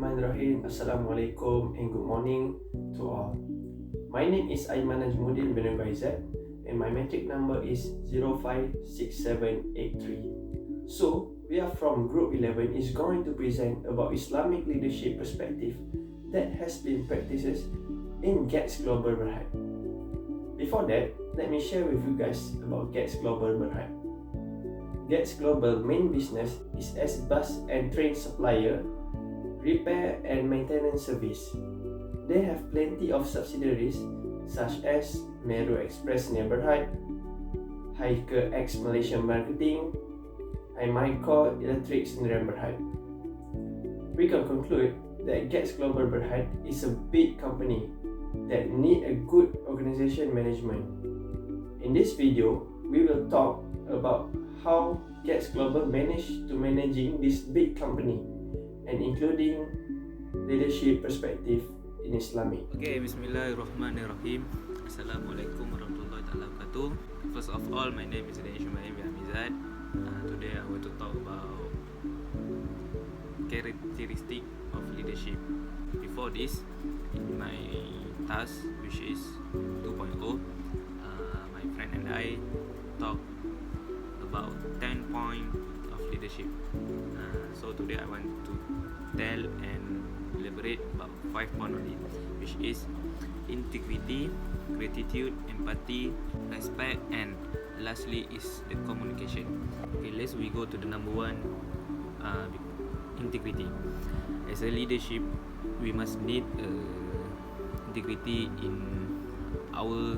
Bismillahirrahmanirrahim. Assalamualaikum and good morning to all. My name is Aiman Najmuddin bin Rogaizat and my metric number is 056783. So, we are from Group 11 is going to present about Islamic leadership perspective that has been practices in GATS Global Berhad. Before that, let me share with you guys about GATS Global Berhad. GATS Global main business is as bus and train supplier, repair and maintenance service. They have plenty of subsidiaries such as Meru Express near Berhad, Hiker X Malaysian Marketing, Myco Electrics near Berhad. We can conclude that GATS Global Berhad is a big company that need a good organization management. In this video, we will talk about how GATS Global managed to managing this big company and including leadership perspective in Islamic. Okay, Bismillahirrahmanirrahim. Assalamualaikum warahmatullahi wabarakatuh. First of all, my name is Danish Hamizat. Today I want to talk about characteristic of leadership. Before this, in my task, which is 2.0, my friend and I talked about 10 points of leadership. So today I want to tell and elaborate about 5 points on it, which is integrity, gratitude, empathy, respect, and lastly is the communication. Okay, let's we go to the number one, integrity. As a leadership, we must need integrity in our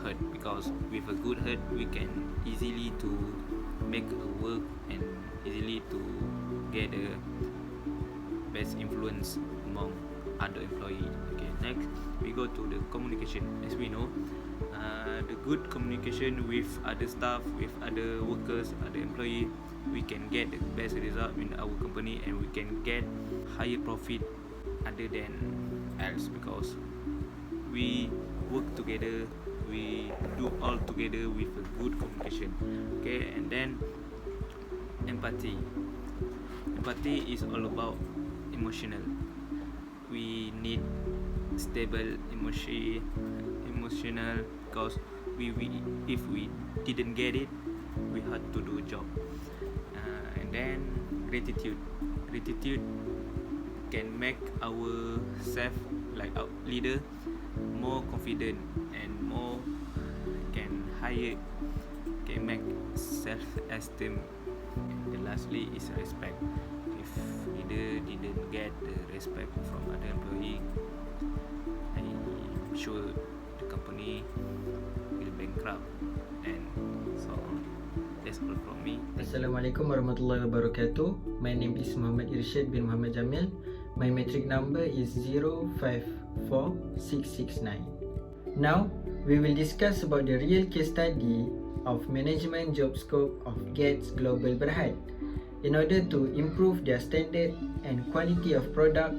heart, because with a good heart we can easily to make a work and easily to get the best influence among other employees. Okay, next we go to the communication. As we know, the good communication with other staff, with other workers, other employees, we can get the best result in our company and we can get higher profit other than else, because we work together, we do all together with a good communication. Okay, and then empathy. Empathy is all about emotional. We need stable emotional, because we if we didn't get it, we had to do a job. And then gratitude. Gratitude can make our self, like our leader, more confident and more can make self-esteem. And lastly is respect. If leader didn't get the respect from other employee, I'm sure the company will bankrupt and so on. That's all from me. Assalamualaikum warahmatullahi wabarakatuh. My name is Muhammad Irsyad bin Muhammad Jamil. My metric number is 054669. Now, we will discuss about the real case study of management job scope of GATS Global Berhad. In order to improve their standard and quality of product,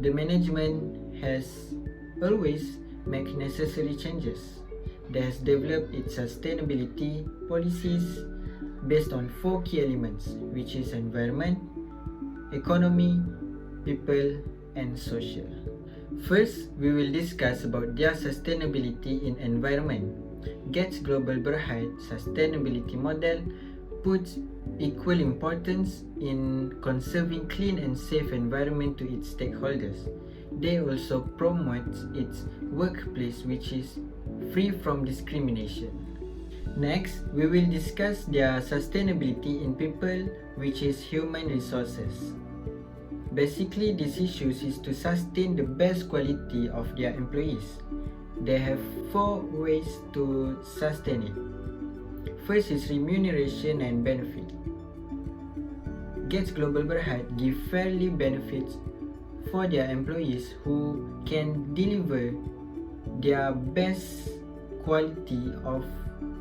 the management has always made necessary changes. They has developed its sustainability policies based on 4 key elements, which is environment, economy, people, and social. First, we will discuss about their sustainability in environment. GATS Global Berhad sustainability model puts equal importance in conserving clean and safe environment to its stakeholders. They also promote its workplace which is free from discrimination. Next, we will discuss their sustainability in people, which is human resources. Basically, this issue is to sustain the best quality of their employees. They have 4 ways to sustain it. First is remuneration and benefit. GATS Global Berhad give fairly benefits for their employees who can deliver their best quality of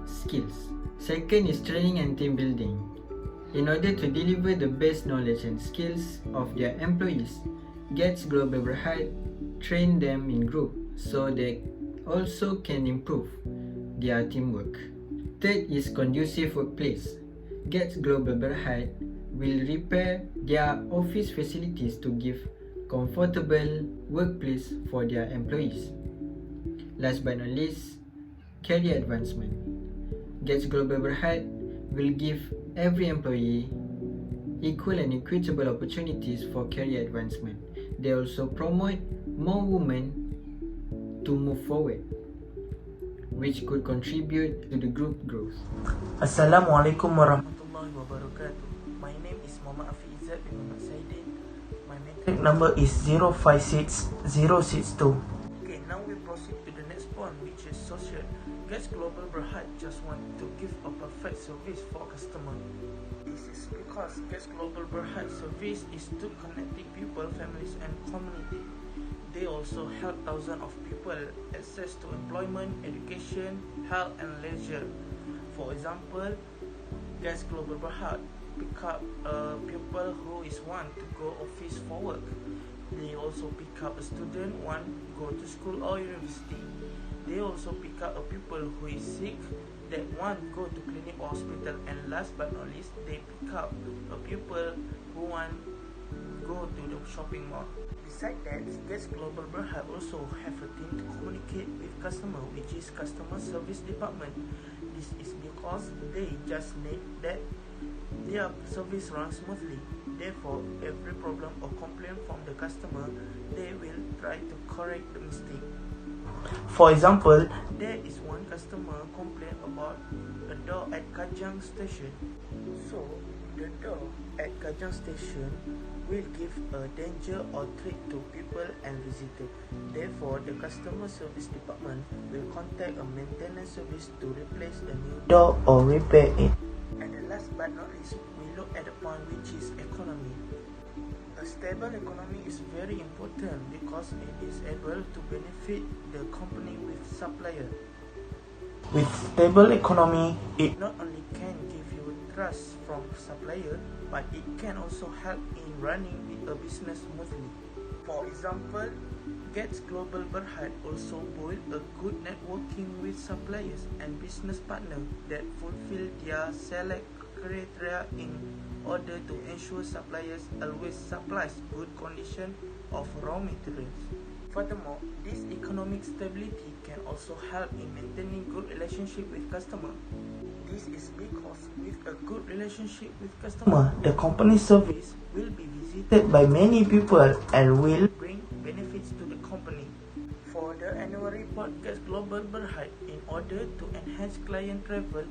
skills. Second is training and team building. In order to deliver the best knowledge and skills of their employees, GATS Global Berhad train them in group so they also can improve their teamwork. Third is conducive workplace. GATS Global Berhad will repair their office facilities to give comfortable workplace for their employees. Last but not least, career advancement. GETS Global Berhad will give every employee equal and equitable opportunities for career advancement. They also promote more women to move forward, which could contribute to the group growth. Assalamualaikum warahmatullahi wabarakatuh. My name is Muhammad Afiq Izzat bin Muhammad Saidin. My matric number is 056062. Okay, now we proceed to the next point, which is social. GETS Global Berhad just want to give a perfect service for customer. This is because GETS Global Berhad service is to connecting people, families and community. They also help thousands of people access to employment, education, health and leisure. For example, GETS Global Berhad pick up people who is want to go office for work. They also pick up a student want go to school or university. They also pick up a people who is sick that want go to clinic or hospital. And last but not least, they pick up a people who want go to the shopping mall. Besides that, GETS Global Berhad also have a team to communicate with customer, which is customer service department. This is because they just need that their service runs smoothly. Therefore, every problem or complaint from the customer, they will try to correct the mistake. For example, there is one customer complain about a door at Kajang station. So, the door at Kajang station will give a danger or threat to people and visitors. Therefore, the customer service department will contact a maintenance service to replace the new door or repair it. And the last but not least, we look at the point which is economy. A stable economy is very important because it is able to benefit the company with supplier. With stable economy, it not only can give you trust from supplier, but it can also help in running a business smoothly. For example, GETS Global Berhad also build a good networking with suppliers and business partners that fulfill their select criteria in order to ensure suppliers always supplies good condition of raw materials. Furthermore, this economic stability can also help in maintaining good relationship with customer. This is because with a good relationship with customer, the company service will be visited by many people and will bring benefits to the company. For the annual report GETS Global Berhad, in order to enhance client travel,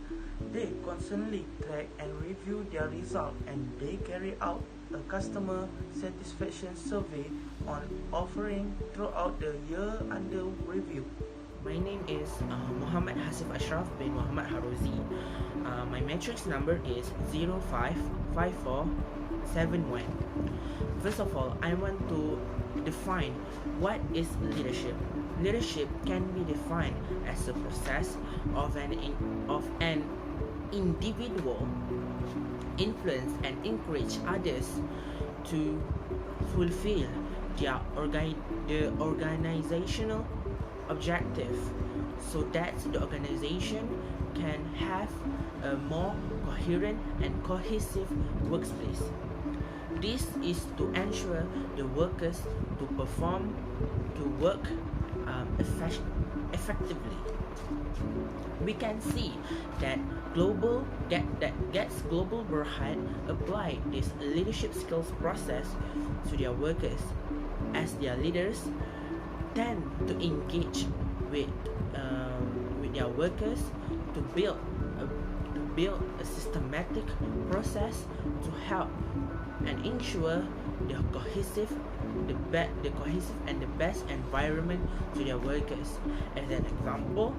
they constantly track and review their result, and they carry out a customer satisfaction survey on offering throughout the year under review. My name is Muhammad Hasif Asyraf bin Muhamad Harozi. My matrix number is 055471. First of all, I want to define what is leadership. Leadership can be defined as a process of an individual influence and encourage others to fulfill their organizational objective, so that the organization can have a more coherent and cohesive workplace. This is to ensure the workers to work effectively. We can see that GETS Global Berhad apply this leadership skills process to their workers, as their leaders tend to engage with their workers to build a systematic process to help and ensure the cohesive and the best environment to their workers. As an example,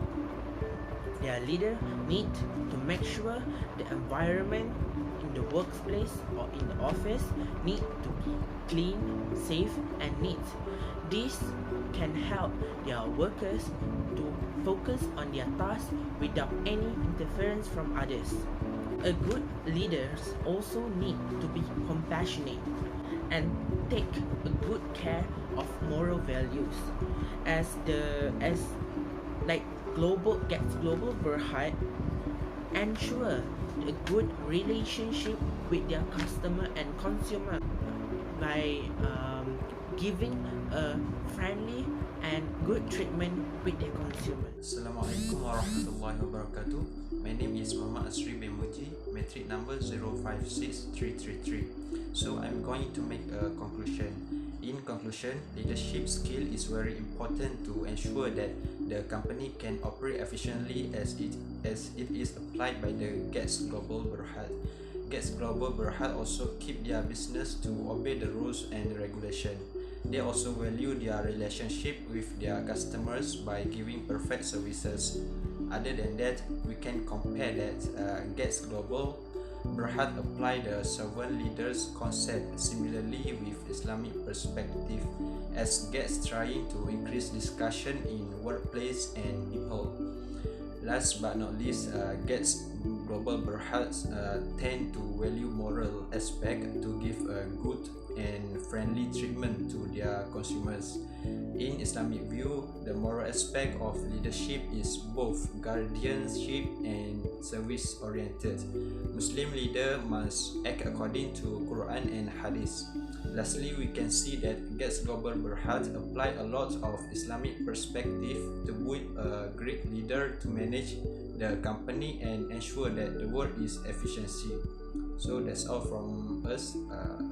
their leader need to make sure the environment in the workplace or in the office need to be clean, safe and neat. This can help their workers to focus on their tasks without any interference from others. A good leader also need to be compassionate and take a good care of moral values. GETS Global Berhad ensure a good relationship with their customer and consumer by giving a friendly and good treatment with their consumer. Assalamualaikum warahmatullahi wabarakatuh. My name is Muhammad Asri bin Muji, metric number 056333. So I'm going to make a conclusion. In conclusion, leadership skill is very important to ensure that the company can operate efficiently as it is applied by the GETS Global Berhad. GETS Global Berhad also keep their business to obey the rules and regulation. They also value their relationship with their customers by giving perfect services. Other than that, we can compare that GETS Global Berhad apply the servant leaders concept similarly with Islamic perspective, as GETS trying to increase discussion in workplace and people. Last but not least, GETS Global Berhad tend to value moral aspect to give a good and friendly treatment to their consumers. In Islamic view, the moral aspect of leadership is both guardianship and service oriented. Muslim leader must act according to Quran and Hadith. Lastly, we can see that GETS Global Berhad apply a lot of Islamic perspective to build a great leader to manage the company and ensure that the work is efficiency. So that's all from us.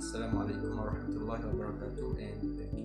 Assalamualaikum warahmatullahi wabarakatuh, and thank you.